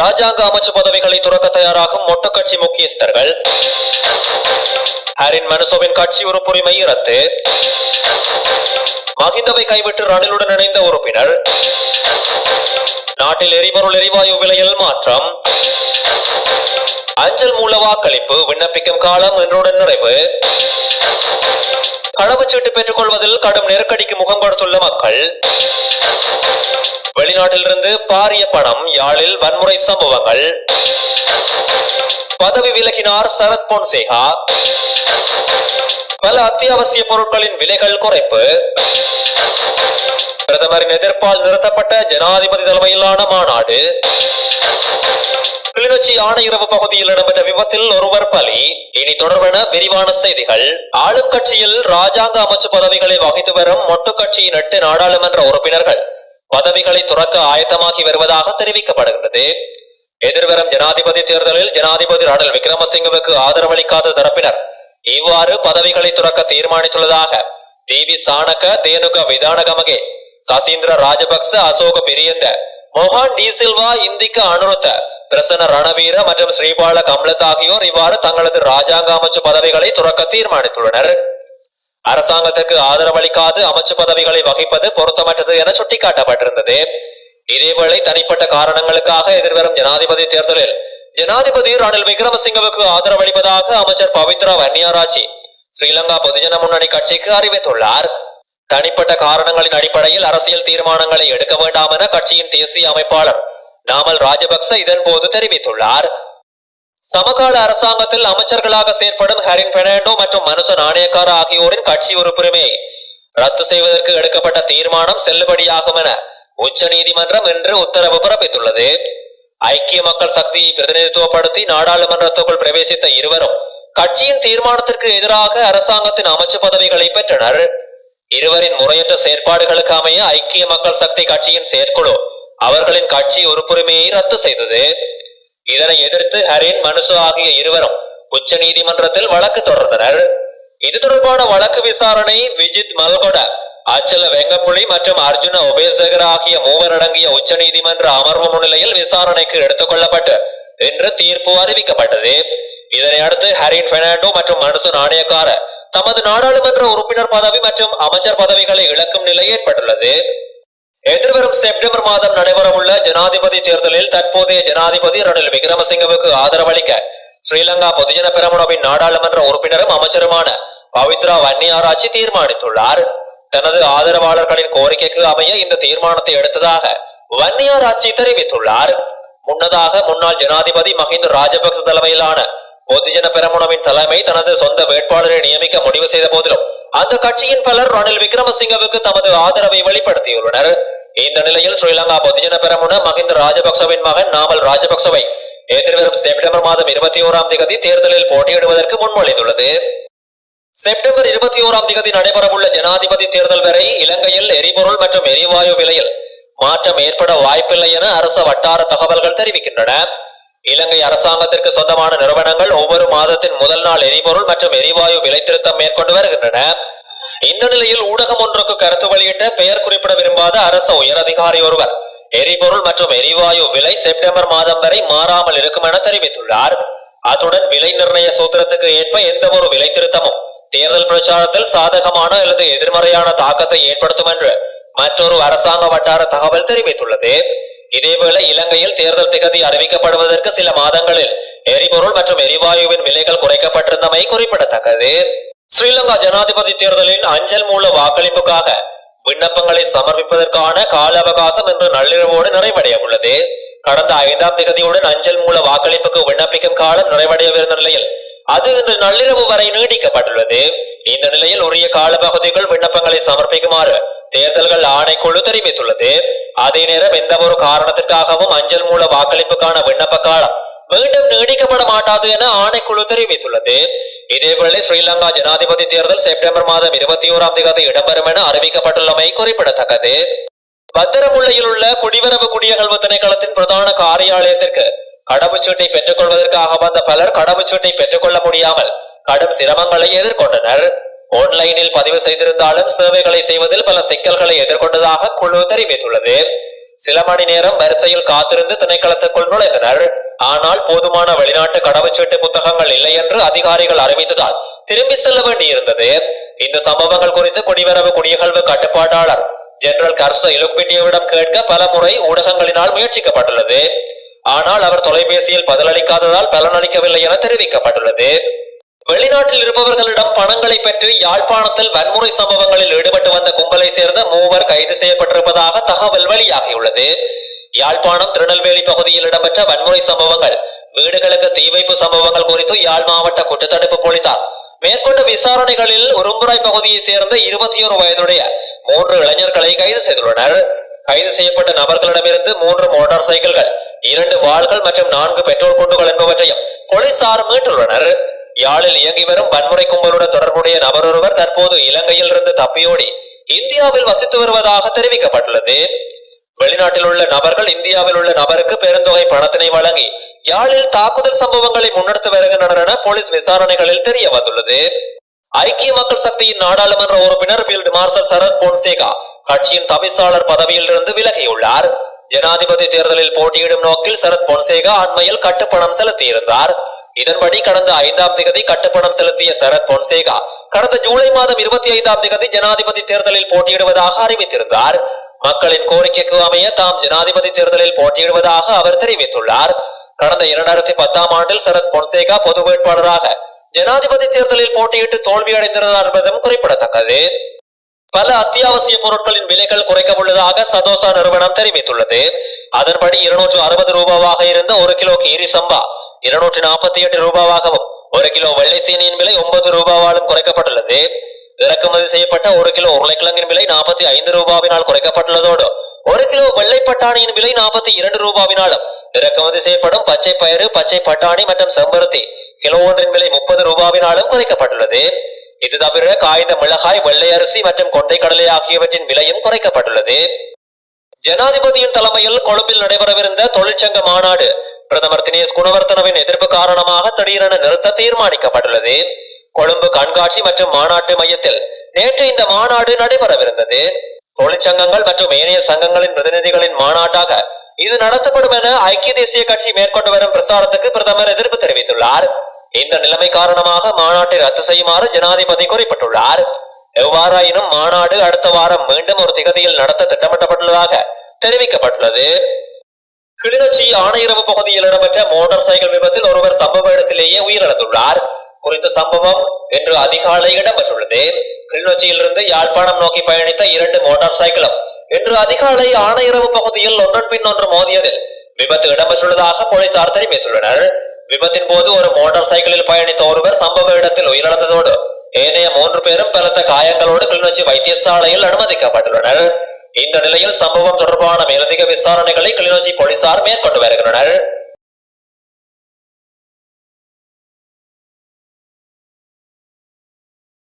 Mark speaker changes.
Speaker 1: ராஜாங்க அமைச்சு பதவிகளை துறக்க தயாராகும் மொட்டு கட்சி முக்கியஸ்தர்கள். ஹரின் மனுசோவின் கட்சி உறுப்புரிமை ரத்து. மஹிந்தவை கைவிட்டு ரணிலுடன் இணைந்த உறுப்பினர். நாட்டில் எரிபொருள் எரிவாயு விலையில் மாற்றம். அஞ்சல் மூல வாக்களிப்பு விண்ணப்பிக்கும் காலம் இன்றுடன் நிறைவு. கடவுச்சீட்டு பெற்றுக் கொள்வதில் கடும் நெருக்கடிக்கு முகம் கொடுத்துள்ள மக்கள். வெளிநாட்டிலிருந்து பாரிய பணம், யாழில் வன்முறை சம்பவங்கள். பதவி விலகினார் சரத் பொன்சேகா. பல அத்தியாவசிய பொருட்களின் விலைகள் குறைப்பு. பிரதமரின் எதிர்ப்பால் நிறுத்தப்பட்ட ஜனாதிபதி தலைமையிலான மாநாடு. கிளிநொச்சி ஆணையரவு பகுதியில் இடம்பெற்ற விபத்தில் ஒருவர் பலி. இனி தொடர்பான விரிவான செய்திகள். ஆளும் கட்சியில் ராஜாங்க அமைச்சு பதவிகளை வகித்து வரும் மொட்டு கட்சியின் 8 நாடாளுமன்ற உறுப்பினர்கள் பதவிகளை துறக்க ஆயத்தமாகி வருவதாக தெரிவிக்கப்படுகிறது. எதிர்வரும் ஜனாதிபதி தேர்தலில் ஜனாதிபதி ரணில் விக்ரமசிங்கவுக்கு ஆதரவளிக்காத தரப்பினர் இவ்வாறு பதவிகளை துறக்க தீர்மானித்துள்ளதாக டிவி சாணக்க, தேனுக விதானகமகே, சசீந்திர ராஜபக்ச, அசோக பிரியந்த, மொஹான் டி சில்வா, இந்திக்க அனுருத்த, பிரசன்ன ரணவீர மற்றும் ஸ்ரீபால கம்லத் ஆகியோர் இவ்வாறு தங்களது ராஜாங்க அமைச்சு பதவிகளை துறக்க தீர்மானித்துள்ளனர். அரசாங்கத்துக்கு ஆதரவளிக்காது அமைச்சு பதவிகளை வகிப்பது பொருத்தமற்றது என சுட்டிக்காட்டப்பட்டிருந்தது. இதேவேளை தனிப்பட்ட காரணங்களுக்காக எதிர்வரும் ஜனாதிபதி தேர்தலில் ஜனாதிபதி ரணில் விக்ரமசிங்கவுக்கு ஆதரவளிப்பதாக அமைச்சர் பவித்ரா வன்னியாராச்சி ஸ்ரீலங்கா பொதுஜன முன்னணி கட்சிக்கு அறிவித்துள்ளார். தனிப்பட்ட காரணங்களின் அடிப்படையில் அரசியல் தீர்மானங்களை எடுக்க வேண்டாம் என கட்சியின் தேசிய அமைப்பாளர் நாமல் ராஜபக்ச இதன் போது தெரிவித்துள்ளார். சமகால அரசாங்கத்தில் அமைச்சர்களாக செயற்படும் ஹரின் பெர்னாண்டோ மற்றும் மனுச நாணயக்கார ஆகியோரின் கட்சி உறுப்புரிமையை ரத்து செய்வதற்கு எடுக்கப்பட்ட தீர்மானம் செல்லுபடியாகும் என உச்ச நீதிமன்றம் இன்று உத்தரவு பிறப்பித்துள்ளது. ஐக்கிய மக்கள் சக்தியை பிரதிநிதித்துவப்படுத்தி நாடாளுமன்றத்துக்குள் பிரவேசித்த இருவரும் கட்சியின் தீர்மானத்திற்கு எதிராக அரசாங்கத்தின் அமைச்சு பதவிகளை பெற்றனர். இருவரின் முறையற்ற செயற்பாடுகளுக்கு அமைய ஐக்கிய மக்கள் சக்தி கட்சியின் செயற்குழு அவர்களின் கட்சி உறுப்புரிமையை ரத்து செய்தது. இதனை எதிர்த்து ஹரின், மனுசு ஆகிய இருவரும் உச்ச நீதிமன்றத்தில் வழக்கு தொடர்ந்தனர். இது தொடர்பான வழக்கு விசாரணை விஜித் மல்கொட, அச்சல வெங்கப்புலி மற்றும் அர்ஜுன உபேசகர் ஆகிய மூவர் அடங்கிய உச்ச நீதிமன்ற அமர்வு முன்னிலையில் விசாரணைக்கு எடுத்துக் கொள்ளப்பட்டு இன்று தீர்ப்பு அறிவிக்கப்பட்டது. இதனை அடுத்து ஹரின் பெர்னாண்டோ மற்றும் மனுசு நாணயக்கார தமது நாடாளுமன்ற உறுப்பினர் பதவி மற்றும் அமைச்சர் பதவிகளை இழக்கும் நிலை ஏற்பட்டுள்ளது. எதிர்வரும் செப்டம்பர் மாதம் நடைபெறவுள்ள ஜனாதிபதி தேர்தலில் தற்போதைய ஜனாதிபதி ரணில் விக்ரமசிங்கவுக்கு ஆதரவளிக்க ஸ்ரீலங்கா பொதுஜன பெரமுனவின் நாடாளுமன்ற உறுப்பினரும் அமைச்சருமான பவித்ரா வன்னியாராச்சி தீர்மானித்துள்ளார். தனது ஆதரவாளர்களின் கோரிக்கைக்கு அமைய இந்த தீர்மானத்தை எடுத்ததாக வன்னியாராச்சி தெரிவித்துள்ளார். முன்னதாக முன்னாள் ஜனாதிபதி மஹிந்த ராஜபக்ச தலைமையிலான பொதுஜன பெரமுனவின் தலைமை தனது சொந்த வேட்பாளரை நியமிக்க முடிவு செய்த போதிலும் அந்த கட்சியின் பலர் ரணில் விக்ரமசிங்கவுக்கு தமது ஆதரவை வெளிப்படுத்தியுள்ளனர். இந்த நிலையில் ஸ்ரீலங்கா பொதுஜன பெரமுன மஹிந்த ராஜபக்சவின் மகன் நாமல் ராஜபக்சவை எதிர்வரும் செப்டம்பர் மாதம் 21ஆம் தேதி தேர்தலில் போட்டியிடுவதற்கு முன்மொழிந்துள்ளது. செப்டம்பர் 21ஆம் தேதி நடைபெறவுள்ள ஜனாதிபதி தேர்தல் வரை இலங்கையில் எரிபொருள் மற்றும் எரிவாயு விலையில் மாற்றம் ஏற்பட வாய்ப்பில்லை என அரசு வட்டார தகவல்கள் தெரிவிக்கின்றன. இலங்கை அரசாங்கத்திற்கு சொந்தமான நிறுவனங்கள் ஒவ்வொரு மாதத்தின் முதல் நாள் எரிபொருள் மற்றும் எரிவாயு விலை திருத்தம் மேற்கொண்டு வருகின்றன. இந்த நிலையில் ஊடகம் ஒன்றுக்கு கருத்து வெளியிட்ட பெயர் குறிப்பிட விரும்பாத அரசு உயர் அதிகாரி ஒருவர் எரிபொருள் மற்றும் எரிவாயு விலை செப்டம்பர் மாதம் வரை மாறாமல் இருக்கும் என தெரிவித்துள்ளார். அத்துடன் விலை நிர்ணய சூத்திரத்துக்கு ஏற்ப எந்த ஒரு விலை திருத்தமும் தேர்தல் பிரச்சாரத்தில் சாதகமான அல்லது எதிர்மறையான தாக்கத்தை ஏற்படுத்தும் என்று மற்றொரு அரசாங்க வட்டார தகவல் தெரிவித்துள்ளது. இதேவேளை இலங்கையில் தேர்தல் திகதி அறிவிக்கப்படுவதற்கு சில மாதங்களில் எரிபொருள் மற்றும் எரிவாயுவின் விலைகள் குறைக்கப்பட்டிருந்தமை குறிப்பிடத்தக்கது. ஸ்ரீலங்கா ஜனாதிபதி தேர்தலின் அஞ்சல் மூல வாக்களிப்புக்காக விண்ணப்பங்களை சமர்ப்பிப்பதற்கான கால அவகாசம் இன்று நள்ளிரவோடு நிறைவடைய உள்ளது. கடந்த 5ஆம் தேதியுடன் அஞ்சல் மூல வாக்களிப்புக்கு விண்ணப்பிக்கும் காலம் நிறைவடையவிருந்த நிலையில் அது இன்று நள்ளிரவு வரை நீடிக்கப்பட்டுள்ளது. இந்த நிலையில் உரிய கால பகுதிக்குள் விண்ணப்பங்களை சமர்ப்பிக்குமாறு தேர்தல்கள் ஆணைக்குழு தெரிவித்துள்ளது. அதே நேரம் எந்த ஒரு காரணத்திற்காகவும் அஞ்சல் மூல வாக்களிப்புக்கான விண்ணப்ப காலம் மீண்டும் நீடிக்கப்பட மாட்டாது என ஆணைக்குழு தெரிவித்துள்ளது. இதேவேளை ஸ்ரீலங்கா ஜனாதிபதி தேர்தல் செப்டம்பர் மாதம் 21ஆம் தேதி இடம்பெறும் என அறிவிக்கப்பட்டுள்ளமை குறிப்பிடத்தக்கது. பத்திரமுல்லையில் உள்ள குடிவரவு குடியகல்வு திணைக்களத்தின் பிரதான காரியாலயத்திற்கு கடவுச்சீட்டை பெற்றுக் கொள்வதற்காக வந்த பலர் கடவுச்சீட்டை பெற்றுக் கொள்ள முடியாமல் கடும் சிரமங்களை எதிர்கொண்டனர். ஆன்லைனில் பதிவு செய்திருந்தாலும் சேவைகளை செய்வதில் பல சிக்கல்களை எதிர்கொண்டதாக குழு தெரிவித்துள்ளது. சில மணி நேரம் வரிசையில் காத்திருந்து திணைக்களத்துக்குள் நுழைந்தனர். ஆனால் போதுமான வெளிநாட்டு கடவுச்சீட்டு புத்தகங்கள் இல்லை என்று அதிகாரிகள் அறிவித்ததால் திரும்பி செல்ல வேண்டியிருந்தது. இந்த சம்பவங்கள் குறித்து குடிவரவு குடியகழ்வு கட்டுப்பாட்டாளர் ஜெனரல் கர்ச இலுக்பிட்டியோவிடம் கேட்க பல முறை ஊடகங்களினால் முயற்சிக்கப்பட்டுள்ளது. ஆனால் அவர் தொலைபேசியில் பதிலளிக்காததால் பலனளிக்கவில்லை என தெரிவிக்கப்பட்டுள்ளது. வெளிநாட்டில் இருப்பவர்களிடம் பணங்களை பெற்று யாழ்ப்பாணத்தில் வன்முறை சம்பவங்களில் ஈடுபட்டு வந்த கும்பலை சேர்ந்த 3 கைது செய்யப்பட்டிருப்பதாக தகவல் வெளியாகியுள்ளது. யாழ்ப்பாணம் திருநெல்வேலி பகுதியில் இடம்பெற்ற வன்முறை சம்பவங்கள், வீடுகளுக்கு தீ வைப்பு சம்பவங்கள் குறித்து யாழ் மாவட்ட குற்றத்தடுப்பு போலீசார் மேற்கொண்ட விசாரணைகளில் உரும்புராய் பகுதியை சேர்ந்த 21 வயதுடைய 3 இளைஞர்களை கைது செய்துள்ளனர். கைது செய்யப்பட்ட நபர்களிடமிருந்து 3 மோட்டார் சைக்கிள்கள், 2 வாள்கள் மற்றும் 4 பெட்ரோல் குண்டுகள் என்பவற்றையும் போலீசார் மீட்டுள்ளனர். யாழில் இயங்கி வரும் வன்முறை கும்பலுடன் தொடர்புடைய நபர் ஒருவர் தற்போது இலங்கையில் இருந்து தப்பியோடி இந்தியாவில் வசித்து வருவதாக தெரிவிக்கப்பட்டுள்ளது. வெளிநாட்டில் உள்ள நபர்கள் இந்தியாவில் உள்ள நபருக்கு பெருந்தொகை பணத்தினை வழங்கி யாழில் தாக்குதல் சம்பவங்களை முன்னெடுத்து வருகின்றனர் என போலீஸ் விசாரணைகளில் தெரிய வந்துள்ளது. ஐக்கிய மக்கள் சக்தியின் நாடாளுமன்ற உறுப்பினர் பீல்டு மார்ஷல் சரத் பொன்சேகா கட்சியின் தவிசாளர் பதவியில் இருந்து விலகியுள்ளார். ஜனாதிபதி தேர்தலில் போட்டியிடும் நோக்கில் சரத் பொன்சேகா அண்மையில் கட்டுப்பணம் செலுத்தியிருந்தார். இதன்படி கடந்த 5ஆம் திகதி கட்டுப்பணம் செலுத்திய சரத் பொன்சேகா கடந்த ஜூலை மாதம் 25ஆம் திகதி ஜனாதிபதி தேர்தலில் போட்டியிடுவதாக அறிவித்திருந்தார். மக்களின் கோரிக்கைக்கு அமைய தாம் ஜனாதிபதி தேர்தலில் போட்டியிடுவதாக அவர் தெரிவித்துள்ளார். கடந்த 2010ஆம் ஆண்டில் சரத் பொன்சேகா பொது வேட்பாளராக ஜனாதிபதி தேர்தலில் போட்டியிட்டு தோல்வியடைந்திருந்தார் என்பதும் குறிப்பிடத்தக்கது. பல அத்தியாவசிய பொருட்களின் விலைகள் குறைக்க உள்ளதாக சதோசா நிறுவனம் தெரிவித்துள்ளது. அதன்படி 260 ரூபாவாக இருந்த 1 கிலோ கீரி சம்பா 248 ரூபாவாகவும், 1 கிலோ வெள்ளை சீனியின் விலை 9 ரூபாவாலும் குறைக்கப்பட்டுள்ளது. இறக்குமதி செய்யப்பட்ட 1 கிலோ உருளைக்கிழங்கின் விலை 45 ரூபாவினால் குறைக்கப்பட்டுள்ளதோடு 1 கிலோ வெள்ளை பட்டாணியின் விலை 42 ரூபாவினாலும், இறக்குமதி செய்யப்படும் பச்சை பயிறு, பச்சை பட்டாணி மற்றும் செம்பருத்தி கிலோ ஒன்றின் விலை 30 ரூபாவினாலும் குறைக்கப்பட்டுள்ளது. இது தவிர காய்ந்த மிளகாய், வெள்ளை அரிசி மற்றும் கொண்டை கடலை ஆகியவற்றின் விலையும் குறைக்கப்பட்டுள்ளது. ஜனாதிபதியின் தலைமையில் கொழும்பில் நடைபெறவிருந்த தொழிற்சங்க மாநாடு பிரதமர் தினேஷ் குணவர்த்தனவின் எதிர்ப்பு காரணமாக திடீரென நிறுத்த தீர்மானிக்கப்பட்டுள்ளது. கொழும்பு கண்காட்சி மற்றும் மாநாட்டு மையத்தில் நேற்று இந்த மாநாடு நடைபெறவிருந்தது. தொழிற்சங்கங்கள் மற்றும் ஏனைய சங்கங்களின் பிரதிநிதிகளின் மாநாட்டாக இது நடத்தப்படும் என ஐக்கிய தேசிய கட்சி மேற்கொண்டு வரும் பிரசாரத்துக்கு பிரதமர் எதிர்ப்பு தெரிவித்துள்ளார். இந்த நிலைமை காரணமாக மாநாட்டை ரத்து செய்யுமாறு ஜனாதிபதி குறிப்பிட்டுள்ளார். எவ்வாறாயினும் மாநாடு அடுத்த வாரம் மீண்டும் ஒரு திகதியில் நடத்த திட்டமிடப்பட்டுள்ளதாக தெரிவிக்கப்பட்டுள்ளது. கிளிநொச்சி ஆணையரவு பகுதியில் இடம்பெற்ற மோட்டார் சைக்கிள் விபத்தில் ஒருவர் சம்பவ இடத்திலேயே உயிரிழந்துள்ளார். குறித்த சம்பவம் இன்று அதிகாலை இடம்பெற்றுள்ளது. கிளிநொச்சியிலிருந்து யாழ்ப்பாணம் நோக்கி பயணித்த 2 மோட்டார் சைக்கிளும் இன்று அதிகாலை ஆணையரவு பகுதியில் ஒன்றன் பின் ஒன்று மோதியதில் விபத்து இடம்பெற்றுள்ளதாக போலீசார் தெரிவித்துள்ளனர். விபத்தின் போது ஒரு மோட்டார் சைக்கிளில் பயணித்த ஒருவர் சம்பவ இடத்தில் உயிரிழந்ததோடு ஏனைய 3 பேரும் பலத்த காயங்களோடு கிளிநொச்சி வைத்தியசாலையில் அனுமதிக்கப்பட்டுள்ளனர். இந்த நிலையில் சம்பவம் தொடர்பான மேலதிக விசாரணைகளை கிளிநொச்சி போலீசார் மேற்கொண்டு வருகின்றனர்.